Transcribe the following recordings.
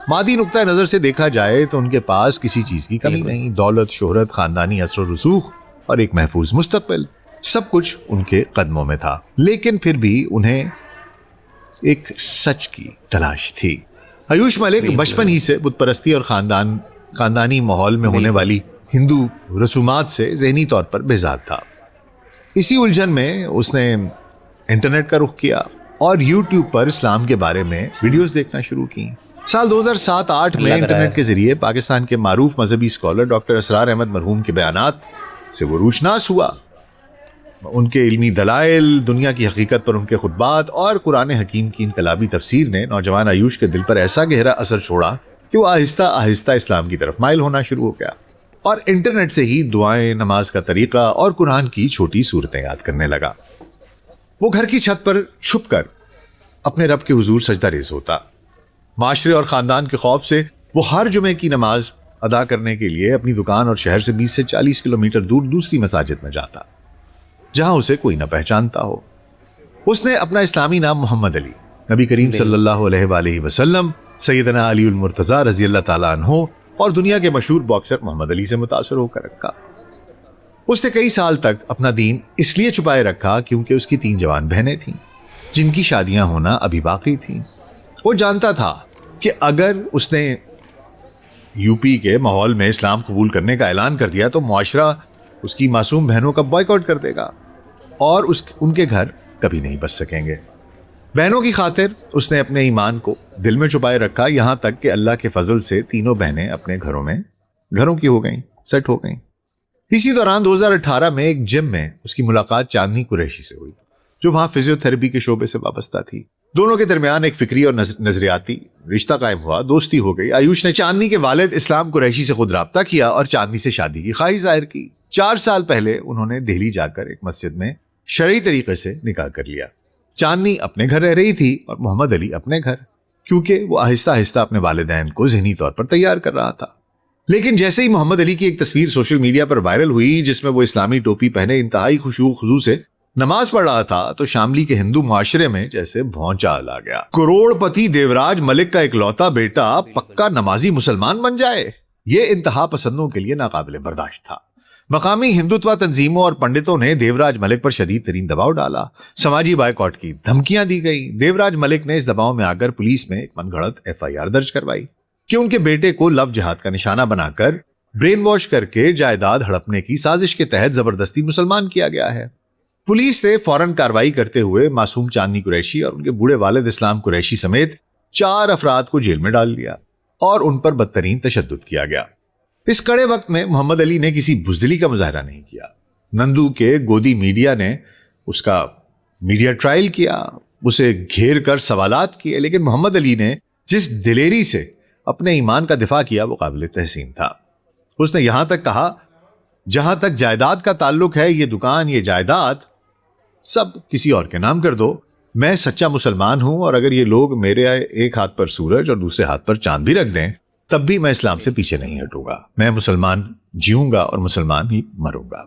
مادی نقطہ نظر سے دیکھا جائے تو ان کے پاس کسی چیز کی کمی نہیں، دولت، شہرت، خاندانی اثر و رسوخ اور ایک محفوظ مستقبل، سب کچھ ان کے قدموں میں تھا۔ لیکن پھر بھی انہیں ایک سچ کی تلاش تھی۔ آیوش ملک بچپن ہی سے بت پرستی اور خاندانی ماحول میں ہونے والی ہندو رسومات سے ذہنی طور پر بیزار تھا۔ اسی الجھن میں اس نے انٹرنیٹ کا رخ کیا اور یوٹیوب پر اسلام کے بارے میں ویڈیوز دیکھنا شروع کی۔ سال 2007-8 میں انٹرنیٹ کے ذریعے پاکستان کے معروف مذہبی اسکالر ڈاکٹر اسرار احمد مرحوم کے بیانات سے وہ روشناس ہوا۔ ان کے علمی دلائل، دنیا کی حقیقت پر ان کے خطبات اور قرآن حکیم کی انقلابی تفسیر نے نوجوان آیوش کے دل پر ایسا گہرا اثر چھوڑا کہ وہ آہستہ آہستہ اسلام کی طرف مائل ہونا شروع ہو گیا اور انٹرنیٹ سے ہی دعائیں، نماز کا طریقہ اور قرآن کی چھوٹی صورتیں یاد کرنے لگا۔ وہ گھر کی چھت پر چھپ کر اپنے رب کے حضور سجدہ ریز ہوتا۔ معاشرے اور خاندان کے خوف سے وہ ہر جمعے کی نماز ادا کرنے کے لیے اپنی دکان اور شہر سے 20 سے 40 کلومیٹر دور دوسری مساجد میں جاتا جہاں اسے کوئی نہ پہچانتا ہو۔ اس نے اپنا اسلامی نام محمد علی، نبی کریم صلی اللہ علیہ وآلہ وسلم، سیدنا علی المرتضیٰ رضی اللہ تعالیٰ عنہ اور دنیا کے مشہور باکسر محمد علی سے متاثر ہو کر رکھا۔ اس نے کئی سال تک اپنا دین اس لیے چھپائے رکھا کیونکہ اس کی 3 جوان بہنیں تھیں جن کی شادیاں ہونا ابھی باقی تھیں۔ وہ جانتا تھا کہ اگر اس نے یو پی کے ماحول میں اسلام قبول کرنے کا اعلان کر دیا تو معاشرہ اس کی معصوم بہنوں کا بائیکاٹ کر دے گا اور ان کے گھر کبھی نہیں بچ سکیں گے۔ بہنوں کی خاطر اس نے اپنے ایمان کو دل میں چھپائے رکھا، یہاں تک کہ اللہ کے فضل سے تینوں بہنیں اپنے گھروں کی ہو گئیں، سیٹ ہو گئیں۔ اسی دوران 2018 میں ایک جم میں اس کی ملاقات چاندنی قریشی سے ہوئی جو وہاں فزیو تھراپی کے شعبے سے وابستہ تھی۔ دونوں کے درمیان ایک فکری اور نظریاتی رشتہ قائم ہوا، دوستی ہو گئی۔ آیوش نے چاندنی کے والد اسلام قریشی سے خود رابطہ کیا اور چاندنی سے شادی کی خواہش ظاہر کی۔ 4 سال پہلے انہوں نے دہلی جا کر ایک مسجد میں شرعی طریقے سے نکاح کر لیا۔ چاندنی اپنے گھر رہ رہی تھی اور محمد علی اپنے گھر، کیونکہ وہ آہستہ آہستہ اپنے والدین کو ذہنی طور پر تیار کر رہا تھا۔ لیکن جیسے ہی محمد علی کی ایک تصویر سوشل میڈیا پر وائرل ہوئی جس میں وہ اسلامی ٹوپی پہنے انتہائی خشوع و خضوع سے نماز پڑھ رہا تھا تو شاملی کے ہندو معاشرے میں جیسے بھونچال آ گیا۔ کروڑ پتی دیوراج ملک کا اکلوتا بیٹا پکا نمازی مسلمان بن جائے، یہ انتہا پسندوں کے لیے ناقابل برداشت تھا۔ مقامی ہندوتوا تنظیموں اور پنڈتوں نے دیوراج ملک پر شدید ترین دباؤ ڈالا، سماجی بائیکاٹ کی دھمکیاں دی گئی۔ دیوراج ملک نے اس دباؤ میں آ کر پولیس میں ایک من گھڑت FIR درج کروائی کہ ان کے بیٹے کو لو جہاد کا نشانہ بنا کر برین واش کر کے جائیداد ہڑپنے کی سازش کے تحت زبردستی مسلمان کیا گیا ہے۔ پولیس نے فوراً کارروائی کرتے ہوئے معصوم چاندنی قریشی اور ان کے بوڑھے والد اسلام قریشی سمیت 4 افراد کو جیل میں ڈال دیا اور ان پر بدترین تشدد کیا گیا۔ اس کڑے وقت میں محمد علی نے کسی بزدلی کا مظاہرہ نہیں کیا۔ نندو کے گودی میڈیا نے اس کا میڈیا ٹرائل کیا، اسے گھیر کر سوالات کیے، لیکن محمد علی نے جس دلیری سے اپنے ایمان کا دفاع کیا وہ قابل تحسین تھا۔ اس نے یہاں تک کہا، جہاں تک جائیداد کا تعلق ہے، یہ دکان، یہ جائیداد سب کسی اور کے نام کر دو۔ میں سچا مسلمان ہوں اور اگر یہ لوگ میرے ایک ہاتھ پر سورج اور دوسرے ہاتھ پر چاند بھی رکھ دیں تب بھی میں اسلام سے پیچھے نہیں ہٹوں گا۔ میں مسلمان جیوں گا اور مسلمان ہی مروں گا۔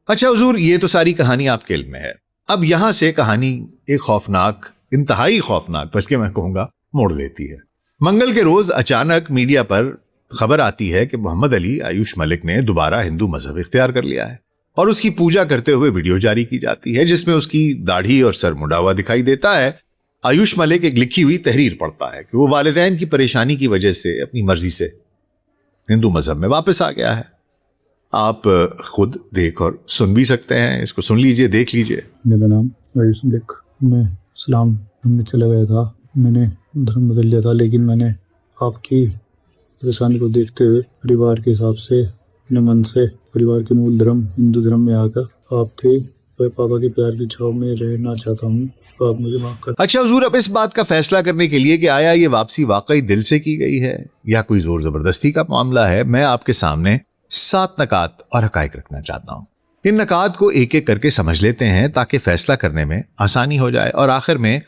اچھا حضور، یہ تو ساری کہانی آپ کے علم میں ہے۔ اب یہاں سے کہانی ایک خوفناک، انتہائی خوفناک بلکہ میں کہوں گا موڑ لیتی ہے۔ منگل کے روز اچانک میڈیا پر خبر آتی ہے کہ محمد علی آیوش ملک نے دوبارہ ہندو مذہب اختیار کر لیا ہے اور اس کی پوجا کرتے ہوئے ویڈیو جاری کی جاتی ہے جس میں اس کی داڑھی اور سر مڈا ہوا دکھائی دیتا ہے۔ آیوش ملک ایک لکھی ہوئی تحریر پڑھتا ہے کہ وہ والدین کی پریشانی کی وجہ سے اپنی مرضی سے ہندو مذہب میں واپس آ گیا ہے۔ آپ خود دیکھ اور سن بھی سکتے ہیں، اس کو سن لیجئے، دیکھ لیجئے۔ میرا نام آیوش ملک، میں اسلام میں چلا گیا تھا، میں نے دھرم بدل لیا تھا، لیکن میں نے آپ کی پریشانی کو دیکھتے ہوئے پریوار کے حساب سے اپنے من سے پریوار کے مول دھرم ہندو دھرم میں آ کر آپ کے پاپا کے پیار کی چھاؤں میں رہنا چاہتا ہوں، آپ مجھے معاف کر۔ اچھا حضور، اب اس بات کا فیصلہ کرنے کے لیے کہ آیا یہ واپسی واقعی دل سے کی گئی ہے یا کوئی زور زبردستی کا معاملہ ہے، میں آپ کے سامنے 7 نکات اور حقائق رکھنا چاہتا ہوں۔ ان نکات کو ایک ایک کر کے سمجھ لیتے ہیں تاکہ فیصلہ کرنے میں آسانی ہو جائے، اور آخر میں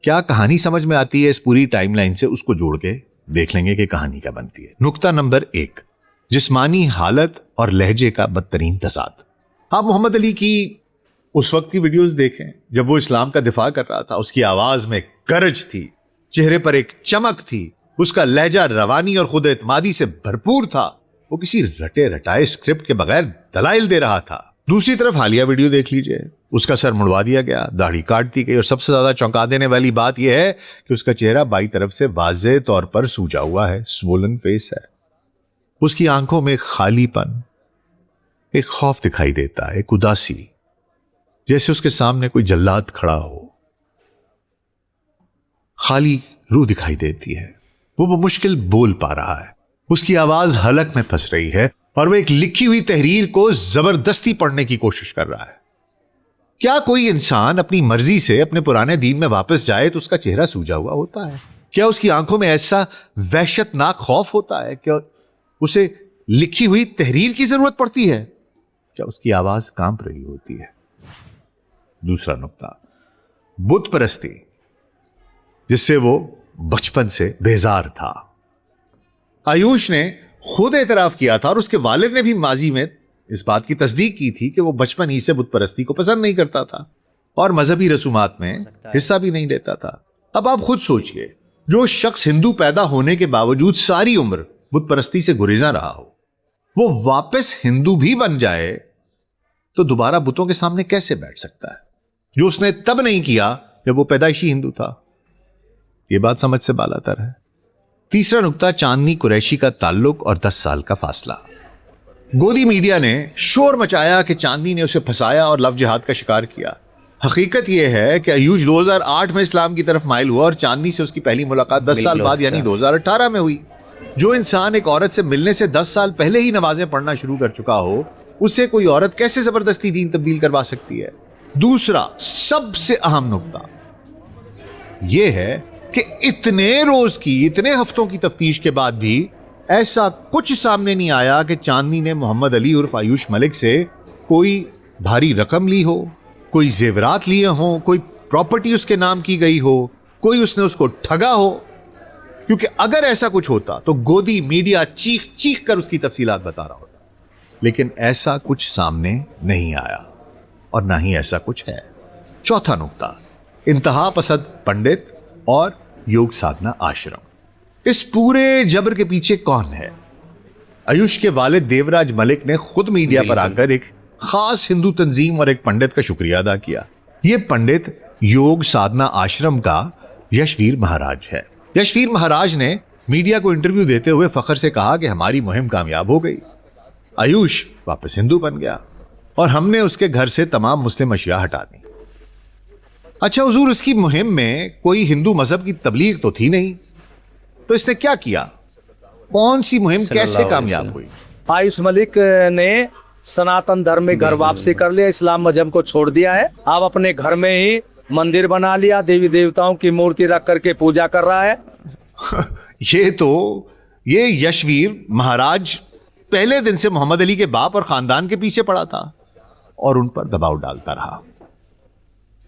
کیا کہانی سمجھ میں آتی ہے اس پوری ٹائم لائن سے اس کو جوڑ کے دیکھ لیں گے کہ کہانی کیا بنتی ہے۔ نقطہ نمبر 1، جسمانی حالت اور لہجے کا بدترین تضاد۔ آپ محمد علی کی اس وقت کی ویڈیوز دیکھیں جب وہ اسلام کا دفاع کر رہا تھا، اس کی آواز میں کرج تھی، چہرے پر ایک چمک تھی، اس کا لہجہ روانی اور خود اعتمادی سے بھرپور تھا. وہ کسی رٹے رٹائے اسکرپٹ کے بغیر دلائل دے رہا تھا. دوسری طرف حالیہ ویڈیو دیکھ لیجئے. اس کا سر مڑوا دیا گیا, داڑھی کاٹ دی گئی, اور سب سے زیادہ چونکا دینے والی بات یہ ہے کہ اس کا چہرہ بائیں طرف سے واضح طور پر سوجا ہوا ہے, سوولن فیس ہے. اس کی آنکھوں میں ایک خالی پن, ایک خوف دکھائی دیتا ہے, ایک اداسی, جیسے اس کے سامنے کوئی جلاد کھڑا ہو. خالی روح دکھائی دیتی ہے. وہ مشکل بول پا رہا ہے, اس کی آواز حلق میں پھنس رہی ہے, اور وہ ایک لکھی ہوئی تحریر کو زبردستی پڑھنے کی کوشش کر رہا ہے. کیا کوئی انسان اپنی مرضی سے اپنے پرانے دین میں واپس جائے تو اس کا چہرہ سوجا ہوا ہوتا ہے؟ کیا اس کی آنکھوں میں ایسا وحشت ناک خوف ہوتا ہے؟ کیا اسے لکھی ہوئی تحریر کی ضرورت پڑتی ہے؟ کیا اس کی آواز کانپ رہی ہوتی ہے؟ دوسرا نقطہ, بت پرستی, جس سے وہ بچپن سے بیزار تھا. آیوش نے خود اعتراف کیا تھا, اور اس کے والد نے بھی ماضی میں اس بات کی تصدیق کی تھی کہ وہ بچپن ہی سے بت پرستی کو پسند نہیں کرتا تھا, اور مذہبی رسومات میں حصہ بھی نہیں لیتا تھا. اب آپ خود سوچئے, جو شخص ہندو پیدا ہونے کے باوجود ساری عمر بت پرستی سے گریزاں رہا ہو, وہ واپس ہندو بھی بن جائے تو دوبارہ بتوں کے سامنے کیسے بیٹھ سکتا ہے, جو اس نے تب نہیں کیا جب وہ پیدائشی ہندو تھا؟ یہ بات سمجھ سے بالاتر ہے. تیسرا نقطہ, چاندنی قریشی کا تعلق اور 10 سال کا فاصلہ. گودی میڈیا نے شور مچایا کہ چاندنی نے اسے پھنسایا اور لو جہاد کا شکار کیا. حقیقت یہ ہے کہ آیوش 2008 میں اسلام کی طرف مائل ہوا, اور چاندنی سے اس کی پہلی ملاقات 10 سال بعد یعنی 2018 میں ہوئی. جو انسان ایک عورت سے ملنے سے 10 سال پہلے ہی نمازیں پڑھنا شروع کر چکا ہو, اسے کوئی عورت کیسے زبردستی دین تبدیل کروا سکتی ہے؟ دوسرا سب سے اہم نقطہ یہ ہے کہ اتنے روز کی, اتنے ہفتوں کی تفتیش کے بعد بھی ایسا کچھ سامنے نہیں آیا کہ چاندنی نے محمد علی عرف آیوش ملک سے کوئی بھاری رقم لی ہو, کوئی زیورات لیے ہوں, کوئی پراپرٹی اس کے نام کی گئی ہو, کوئی اس نے اس کو ٹھگا ہو. کیونکہ اگر ایسا کچھ ہوتا تو گودی میڈیا چیخ چیخ کر اس کی تفصیلات بتا رہا ہوتا. لیکن ایسا کچھ سامنے نہیں آیا, اور نہ ہی ایسا کچھ ہے. چوتھا نقطہ, انتہا پسند پنڈت اور یوگ سادھنا آشرم. اس پورے جبر کے پیچھے کون ہے؟ آیوش کے والد دیوراج ملک نے خود میڈیا پر آ کر ایک خاص ہندو تنظیم اور ایک پنڈت کا شکریہ ادا کیا. یہ پنڈت یوگ سادھنا آشرم کا یشویر مہاراج ہے. یشویر مہاراج نے میڈیا کو انٹرویو دیتے ہوئے فخر سے کہا کہ ہماری مہم کامیاب ہو گئی, آیوش واپس ہندو بن گیا, اور ہم نے اس کے گھر سے تمام مسلم اشیاء ہٹا دی. اچھا حضور, اس کی مہم میں کوئی ہندو مذہب کی تبلیغ تو تھی نہیں, تو اس نے کیا کیا؟ کون سی مہم کیسے کامیاب ہوئی؟ آیوش ملک نے سناتن دھرم میں گھر واپسی کر لیا, اسلام مذہب کو چھوڑ دیا ہے. آپ اپنے گھر میں ہی مندر بنا لیا, دیوی دیوتاؤں کی مورتی رکھ کر کے پوجا کر رہا ہے. یہ یشویر مہاراج پہلے دن سے محمد علی کے باپ اور خاندان کے پیچھے پڑا تھا, اور ان پر دباؤ ڈالتا رہا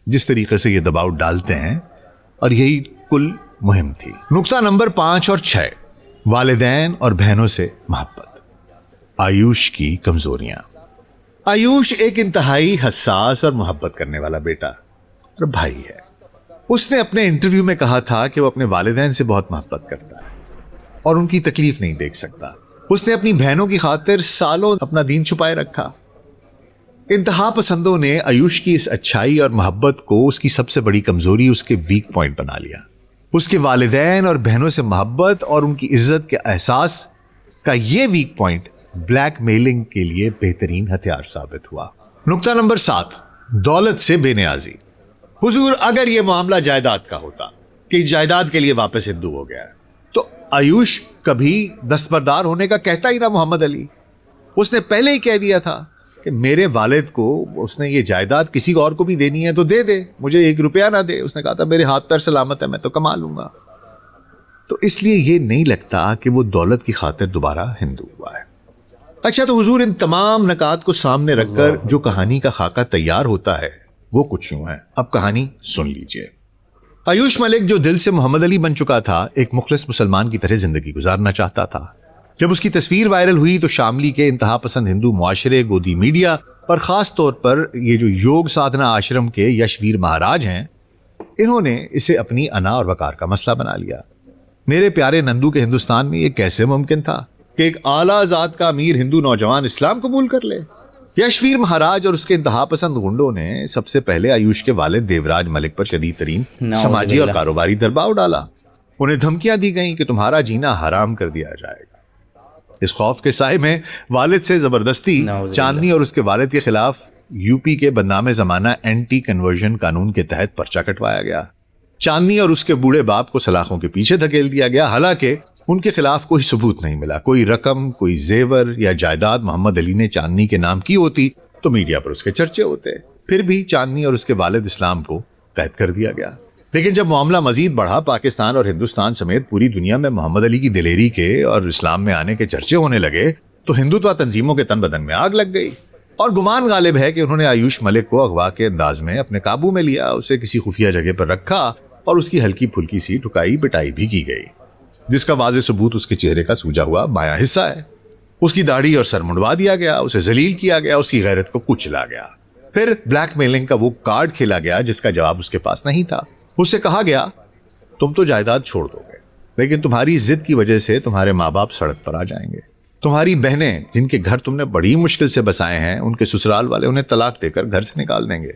جس طریقے سے یہ دباؤ ڈالتے ہیں, اور یہی کل مہم تھی. نقطہ نمبر 5 اور 6, والدین اور بہنوں سے محبت. آیوش کی کمزوریاں. آیوش ایک انتہائی حساس اور محبت کرنے والا بیٹا اور بھائی ہے. اس نے اپنے انٹرویو میں کہا تھا کہ وہ اپنے والدین سے بہت محبت کرتا ہے اور ان کی تکلیف نہیں دیکھ سکتا. اس نے اپنی بہنوں کی خاطر سالوں اپنا دین چھپائے رکھا. انتہا پسندوں نے آیوش کی اس اچھائی اور محبت کو اس کی سب سے بڑی کمزوری, اس کے ویک پوائنٹ بنا لیا. اس کے والدین اور بہنوں سے محبت اور ان کی عزت کے احساس کا یہ ویک پوائنٹ بلیک میلنگ کے لیے بہترین ہتھیار ثابت ہوا. نقطہ نمبر 7, دولت سے بے نیازی. حضور, اگر یہ معاملہ جائیداد کا ہوتا کہ جائیداد کے لیے واپس ہندو ہو گیا, تو آیوش کبھی دستبردار ہونے کا کہتا ہی نہ محمد علی. اس نے پہلے ہی کہہ دیا تھا کہ میرے والد کو اس نے یہ جائیداد کسی اور کو بھی دینی ہے تو دے دے, مجھے 1 روپیہ نہ دے. اس نے کہا تھا میرے ہاتھ پیر سلامت ہے, میں تو کما لوں گا. تو اس لیے یہ نہیں لگتا کہ وہ دولت کی خاطر دوبارہ ہندو ہوا ہے. اچھا, تو حضور ان تمام نکات کو سامنے رکھ کر جو کہانی کا خاکہ تیار ہوتا ہے وہ کچھ یوں ہے. اب کہانی سن لیجئے. آیوش ملک جو دل سے محمد علی بن چکا تھا, ایک مخلص مسلمان کی طرح زندگی گزارنا چاہتا تھا. جب اس کی تصویر وائرل ہوئی تو شاملی کے انتہا پسند ہندو معاشرے, گودی میڈیا اور خاص طور پر یہ جو یوگ سادھنا آشرم کے یشویر مہاراج ہیں, انہوں نے اسے اپنی انا اور وقار کا مسئلہ بنا لیا. میرے پیارے نندو کے ہندوستان میں یہ کیسے ممکن تھا کہ ایک اعلیٰ ذات کا امیر ہندو نوجوان اسلام قبول کر لے؟ یشویر مہاراج اور اس کے انتہا پسند گنڈوں نے سب سے پہلے آیوش کے والد دیوراج ملک پر شدید ترین سماجی اور کاروباری دباؤ ڈالا. انہیں دھمکیاں دی گئیں کہ تمہارا جینا حرام کر دیا جائے گا. اس خوف کے سائے میں والد سے زبردستی چاندنی اور اس کے والد کے خلاف یو پی کے بدنام زمانہ اینٹی کنورژن قانون کے تحت پرچہ کٹوایا گیا. چاندنی اور اس کے بوڑھے باپ کو سلاخوں کے پیچھے دھکیل دیا گیا، حالانکہ ان کے خلاف کوئی ثبوت نہیں ملا. کوئی رقم، کوئی زیور یا جائیداد محمد علی نے چاندنی کے نام کی ہوتی تو میڈیا پر اس کے چرچے ہوتے. پھر بھی چاندنی اور اس کے والد اسلام کو قید کر دیا گیا. لیکن جب معاملہ مزید بڑھا، پاکستان اور ہندوستان سمیت پوری دنیا میں محمد علی کی دلیری کے اور اسلام میں آنے کے چرچے ہونے لگے تو ہندوتوا تنظیموں کے تن بدن میں آگ لگ گئی، اور گمان غالب ہے کہ انہوں نے آیوش ملک کو اغوا کے انداز میں اپنے قابو میں لیا، اسے کسی خفیہ جگہ پر رکھا اور اس کی ہلکی پھلکی سی ٹھکائی پٹائی بھی کی گئی، جس کا واضح ثبوت اس کے چہرے کا سوجا ہوا بایاں حصہ ہے. اس کی داڑھی اور سر منڈوا دیا گیا، اسے ذلیل کیا گیا، اس کی غیرت کو کچلا گیا. پھر بلیک میلنگ کا وہ کارڈ کھیلا گیا جس کا جواب اس کے پاس نہیں تھا. اس سے کہا گیا تم تو جائیداد چھوڑ دو گے، لیکن تمہاری ضد کی وجہ سے تمہارے ماں باپ سڑک پر آ جائیں گے. تمہاری بہنیں جن کے گھر تم نے بڑی مشکل سے بسائے ہیں، ان کے سسرال والے انہیں طلاق دے کر گھر سے نکال دیں گے،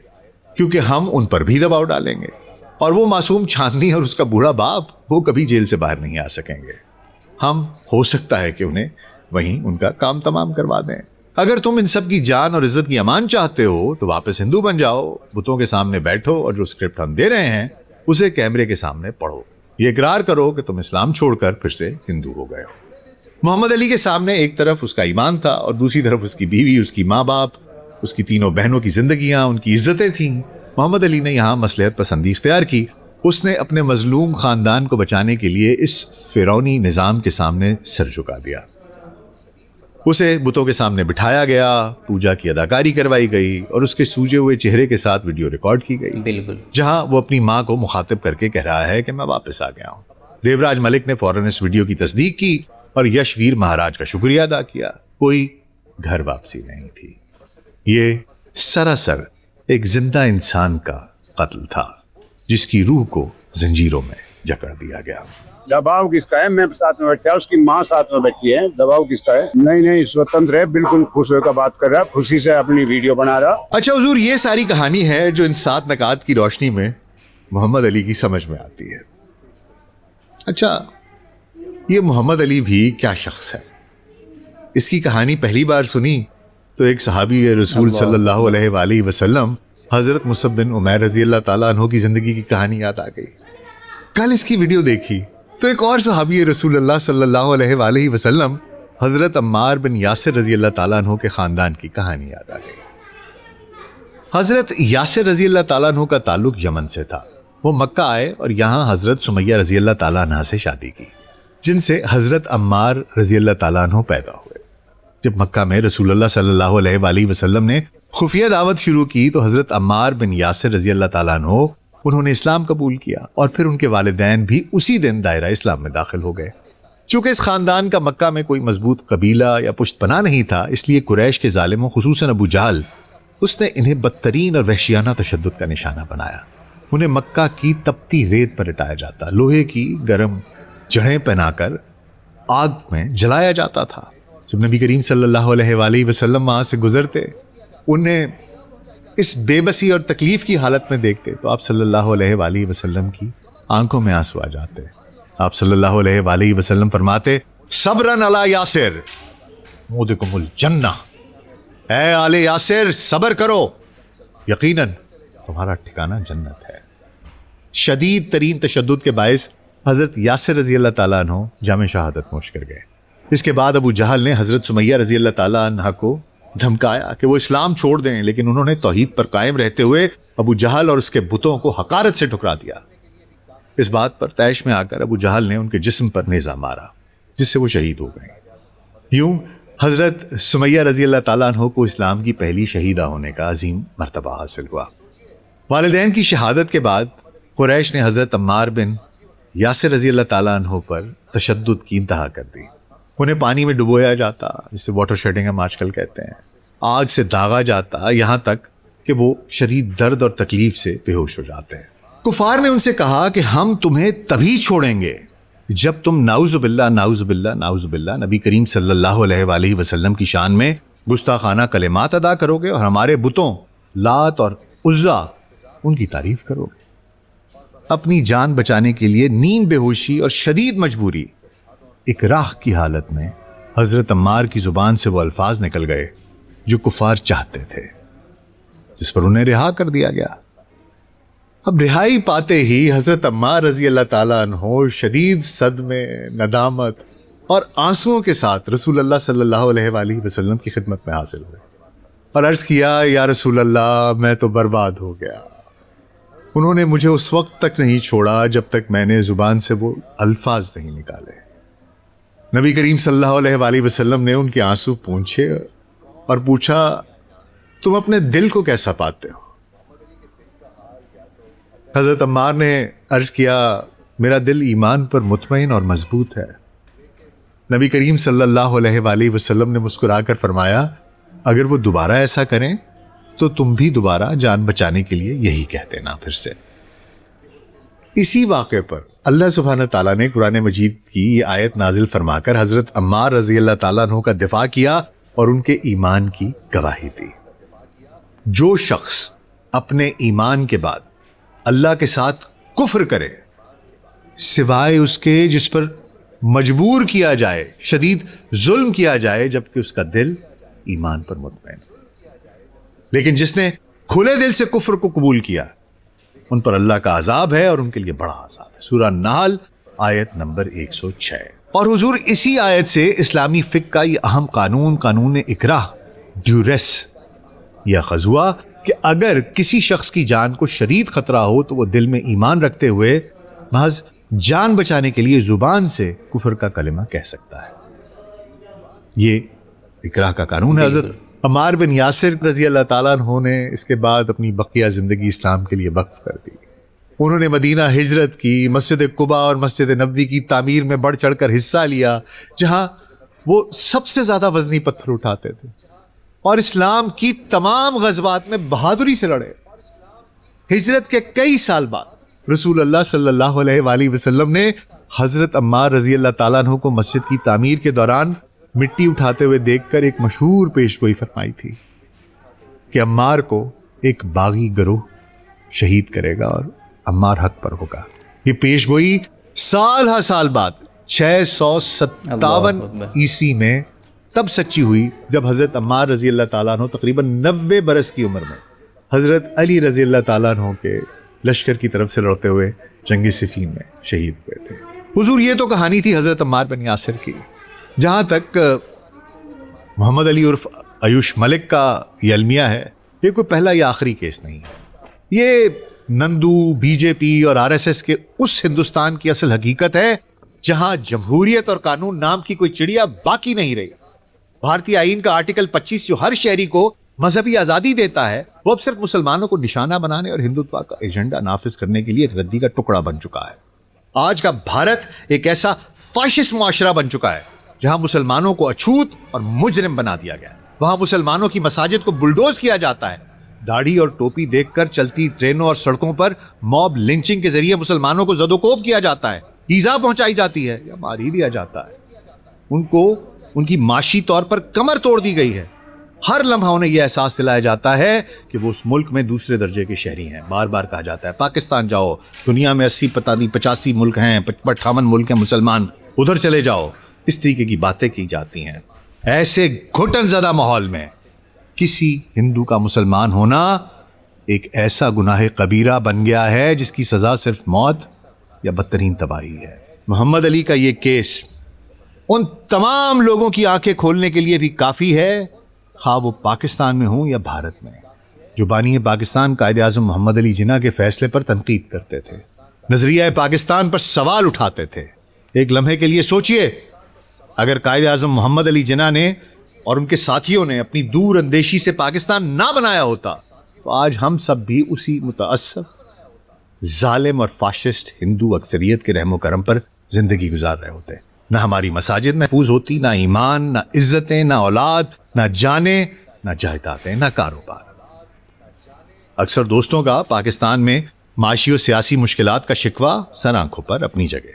کیونکہ ہم ان پر بھی دباؤ ڈالیں گے. اور وہ معصوم چاندنی اور اس کا بوڑھا باپ، وہ کبھی جیل سے باہر نہیں آ سکیں گے. ہم ہو سکتا ہے کہ انہیں وہیں ان کا کام تمام کروا دیں. اگر تم ان سب کی جان اور عزت کی امان چاہتے ہو تو واپس ہندو بن جاؤ، بتوں کے سامنے بیٹھو اور جو اسکرپٹ ہم دے رہے ہیں اسے کیمرے کے سامنے پڑھو. یہ اقرار کرو کہ تم اسلام چھوڑ کر پھر سے ہندو ہو گئے ہو. محمد علی کے سامنے ایک طرف اس کا ایمان تھا اور دوسری طرف اس کی بیوی، اس کی ماں باپ، اس کی تینوں بہنوں کی زندگیاں، ان کی عزتیں تھیں. محمد علی نے یہاں مصلحت پسندی اختیار کی. اس نے اپنے مظلوم خاندان کو بچانے کے لیے اس فرعونی نظام کے سامنے سر جھکا دیا. اسے بتوں کے سامنے بٹھایا گیا، پوجا کی اداکاری کروائی گئی اور اس کے سوجے ہوئے چہرے کے ساتھ ویڈیو ریکارڈ کی گئی، بالکل، جہاں وہ اپنی ماں کو مخاطب کر کے کہہ رہا ہے کہ میں واپس آ گیا ہوں. دیوراج ملک نے فوراً اس ویڈیو کی تصدیق کی اور یشویر مہاراج کا شکریہ ادا کیا. کوئی گھر واپسی نہیں تھی. یہ سراسر ایک زندہ انسان کا قتل تھا جس کی روح کو زنجیروں میں جکڑ دیا گیا. دباؤ کس کا ہے؟ میں ساتھ میں بیٹھا، اس کی ماں ساتھ میں بیٹھی ہے. دباؤ کس کا ہے؟ نہیں سوتنتر ہے، بالکل خوش ہو کر بات کر رہا، خوشی سے اپنی ویڈیو بنا رہا. اچھا حضور، یہ ساری کہانی ہے جو ان 7 نکات کی روشنی میں محمد علی کی سمجھ میں آتی ہے. اچھا، یہ محمد علی بھی کیا شخص ہے؟ اس کی کہانی پہلی بار سنی تو ایک صحابی رسول صلی اللہ علیہ وآلہ وسلم حضرت مصعب بن عمیر رضی اللہ تعالیٰ عنہ کی زندگی کی کہانی یاد آ گئی. کل اس کی ویڈیو دیکھی تو ایک اور صحابی رسول اللہ صلی اللہ علیہ وآلہ وسلم حضرت عمار بن یاسر رضی اللہ تعالیٰ عنہ کے خاندان کی کہانی یاد آ گئی. حضرت یاسر رضی اللہ تعالیٰ عنہ کا تعلق یمن سے تھا. وہ مکہ آئے اور یہاں حضرت سمیہ رضی اللہ تعالیٰ عنہ سے شادی کی، جن سے حضرت عمار رضی اللہ تعالیٰ عنہ پیدا ہوئے. جب مکہ میں رسول اللہ صلی اللہ علیہ وآلہ وسلم نے خفیہ دعوت شروع کی تو حضرت عمار بن یاسر رضی اللہ تعالیٰ عنہ انہوں نے اسلام قبول کیا اور پھر ان کے والدین بھی اسی دن دائرہ اسلام میں داخل ہو گئے. چونکہ اس خاندان کا مکہ میں کوئی مضبوط قبیلہ یا پشت پناہ نہیں تھا، اس لیے قریش کے ظالموں خصوصاً ابو جہل، اس نے انہیں بدترین اور وحشیانہ تشدد کا نشانہ بنایا. انہیں مکہ کی تپتی ریت پر لٹایا جاتا، لوہے کی گرم جڑیں پہنا کر آگ میں جلایا جاتا تھا. جب نبی کریم صلی اللہ علیہ وآلہ وسلم وہاں سے گزرتے، انہیں اس بے بسی اور تکلیف کی حالت میں دیکھتے تو آپ صلی اللہ علیہ وآلہ وسلم کی آنکھوں میں آنسو آ جاتے. آپ صلی اللہ علیہ وآلہ وسلم فرماتے، صبرن علی یاسر مودکم الجنہ، اے آل یاسر صبر کرو، یقیناً تمہارا ٹھکانہ جنت ہے. شدید ترین تشدد کے باعث حضرت یاسر رضی اللہ تعالیٰ عنہ جام شہادت نوش کر گئے. اس کے بعد ابو جہل نے حضرت سمیہ رضی اللہ تعالیٰ عنہ کو دھمکایا کہ وہ اسلام چھوڑ دیں، لیکن انہوں نے توحید پر قائم رہتے ہوئے ابو جہل اور اس کے بتوں کو حقارت سے ٹھکرا دیا. اس بات پر طیش میں آ کر ابو جہل نے ان کے جسم پر نیزہ مارا، جس سے وہ شہید ہو گئے. یوں حضرت سمیہ رضی اللہ تعالیٰ عنہ کو اسلام کی پہلی شہیدہ ہونے کا عظیم مرتبہ حاصل ہوا. والدین کی شہادت کے بعد قریش نے حضرت عمار بن یاسر رضی اللہ تعالیٰ عنہ پر تشدد کی انتہا کر دی. انہیں پانی میں ڈبویا جاتا، جسے واٹر شیڈنگ ہم آج کل کہتے ہیں، آگ سے داغا جاتا، یہاں تک کہ وہ شدید درد اور تکلیف سے بے ہوش ہو جاتے ہیں. کفار نے ان سے کہا کہ ہم تمہیں تبھی چھوڑیں گے جب تم نعوذ باللہ نبی کریم صلی اللہ علیہ وآلہ وسلم کی شان میں گستاخانہ کلمات ادا کرو گے اور ہمارے بتوں لات اور عزا ان کی تعریف کرو گے. اپنی جان بچانے کے لیے نیند بے ہوشی اور شدید مجبوری اکراہ کی حالت میں حضرت عمار کی زبان سے وہ الفاظ نکل گئے جو کفار چاہتے تھے، جس پر انہیں رہا کر دیا گیا. اب رہائی پاتے ہی حضرت عمار رضی اللہ تعالیٰ عنہ شدید صدمے، ندامت اور آنسوؤں کے ساتھ رسول اللہ صلی اللہ علیہ وآلہ وسلم کی خدمت میں حاضر ہوئے اور عرض کیا، یا رسول اللہ میں تو برباد ہو گیا. انہوں نے مجھے اس وقت تک نہیں چھوڑا جب تک میں نے زبان سے وہ الفاظ نہیں نکالے. نبی کریم صلی اللہ علیہ وآلہ وسلم نے ان کے آنسو پونچھے اور پوچھا، تم اپنے دل کو کیسا پاتے ہو؟ حضرت عمار نے عرض کیا، میرا دل ایمان پر مطمئن اور مضبوط ہے. نبی کریم صلی اللہ علیہ وآلہ وسلم نے مسکرا کر فرمایا، اگر وہ دوبارہ ایسا کریں تو تم بھی دوبارہ جان بچانے کے لیے یہی کہہ دینا پھر سے. اسی واقعے پر اللہ سبحانہ تعالیٰ نے قرآن مجید کی یہ آیت نازل فرما کر حضرت عمار رضی اللہ تعالیٰ عنہ کا دفاع کیا اور ان کے ایمان کی گواہی دی. جو شخص اپنے ایمان کے بعد اللہ کے ساتھ کفر کرے سوائے اس کے جس پر مجبور کیا جائے، شدید ظلم کیا جائے، جبکہ اس کا دل ایمان پر مطمئن، لیکن جس نے کھلے دل سے کفر کو قبول کیا ان پر اللہ کا عذاب ہے اور ان کے لیے بڑا عذاب ہے. سورہ نحل آیت نمبر 106. اور حضور اسی آیت سے اسلامی فقہ کا یہ اہم قانون اکراہ، ڈیوریس یا خضوع، کہ اگر کسی شخص کی جان کو شدید خطرہ ہو تو وہ دل میں ایمان رکھتے ہوئے محض جان بچانے کے لیے زبان سے کفر کا کلمہ کہہ سکتا ہے. یہ اکراہ کا قانون ہے. حضرت عمار بن یاسر رضی اللہ تعالیٰ عنہ نے اس کے بعد اپنی بقیہ زندگی اسلام کے لیے وقف کر دی. انہوں نے مدینہ ہجرت کی، مسجد قباء اور مسجد نبوی کی تعمیر میں بڑھ چڑھ کر حصہ لیا، جہاں وہ سب سے زیادہ وزنی پتھر اٹھاتے تھے، اور اسلام کی تمام غزوات میں بہادری سے لڑے. ہجرت کے کئی سال بعد رسول اللہ صلی اللہ علیہ وآلہ وسلم نے حضرت عمار رضی اللہ تعالیٰ عنہ کو مسجد کی تعمیر کے دوران مٹی اٹھاتے ہوئے دیکھ کر ایک مشہور پیشگوئی فرمائی تھی کہ عمار کو ایک باغی گروہ شہید کرے گا اور عمار حق پر ہوگا. یہ پیشگوئی سال ہر سال بعد 657 عیسوی میں تب سچی ہوئی جب حضرت عمار رضی اللہ تعالیٰ عنہ تقریباً 90 برس کی عمر میں حضرت علی رضی اللہ تعالیٰ عنہ کے لشکر کی طرف سے لڑتے ہوئے جنگ صفین میں شہید ہوئے تھے. حضور یہ تو کہانی تھی حضرت عمار بن یاسر کی. جہاں تک محمد علی عرف آیوش ملک کا یہ المیہ ہے، یہ کوئی پہلا یا آخری کیس نہیں ہے. یہ نندو، بی جے پی اور آر ایس ایس کے اس ہندوستان کی اصل حقیقت ہے جہاں جمہوریت اور قانون نام کی کوئی چڑیا باقی نہیں رہی. بھارتی آئین کا آرٹیکل 25 جو ہر شہری کو مذہبی آزادی دیتا ہے، وہ اب صرف مسلمانوں کو نشانہ بنانے اور ہندوتوا کا ایجنڈا نافذ کرنے کے لیے ایک ردی کا ٹکڑا بن چکا ہے. آج کا بھارت ایک ایسا فاشسٹ معاشرہ بن چکا ہے جہاں مسلمانوں کو اچھوت اور مجرم بنا دیا گیا ہے. وہاں مسلمانوں کی مساجد کو بلڈوز کیا جاتا ہے. داڑھی اور ٹوپی دیکھ کر چلتی ٹرینوں اور سڑکوں پر موب لنچنگ کے ذریعے مسلمانوں کو زد و کوب کیا جاتا ہے، ایذا پہنچائی جاتی ہے یا مار ہی دیا جاتا ہے. ان کو ان کی معاشی طور پر کمر توڑ دی گئی ہے. ہر لمحہ انہیں یہ احساس دلایا جاتا ہے کہ وہ اس ملک میں دوسرے درجے کے شہری ہیں. بار بار کہا جاتا ہے پاکستان جاؤ، دنیا میں 80 پتہ نہیں 85 ملک ہیں، 58 ملک ہیں مسلمان، ادھر چلے جاؤ. اس طریقے کی باتیں کی جاتی ہیں. ایسے گھٹن زدہ ماحول میں کسی ہندو کا مسلمان ہونا ایک ایسا گناہ کبیرہ بن گیا ہے جس کی سزا صرف موت یا بدترین تباہی ہے. محمد علی کا یہ کیس ان تمام لوگوں کی آنکھیں کھولنے کے لیے بھی کافی ہے، خواہ وہ پاکستان میں ہوں یا بھارت میں، جو بانی پاکستان قائد اعظم محمد علی جناح کے فیصلے پر تنقید کرتے تھے، نظریہ پاکستان پر سوال اٹھاتے تھے. ایک لمحے کے لیے سوچئے، اگر قائد اعظم محمد علی جناح نے اور ان کے ساتھیوں نے اپنی دور اندیشی سے پاکستان نہ بنایا ہوتا تو آج ہم سب بھی اسی متعصب، ظالم اور فاشسٹ ہندو اکثریت کے رحم و کرم پر زندگی گزار رہے ہوتے. نہ ہماری مساجد محفوظ ہوتی، نہ ایمان، نہ عزتیں، نہ اولاد، نہ جانیں، نہ جائیدادیں، نہ کاروبار. اکثر دوستوں کا پاکستان میں معاشی و سیاسی مشکلات کا شکوہ سر آنکھوں پر اپنی جگہ.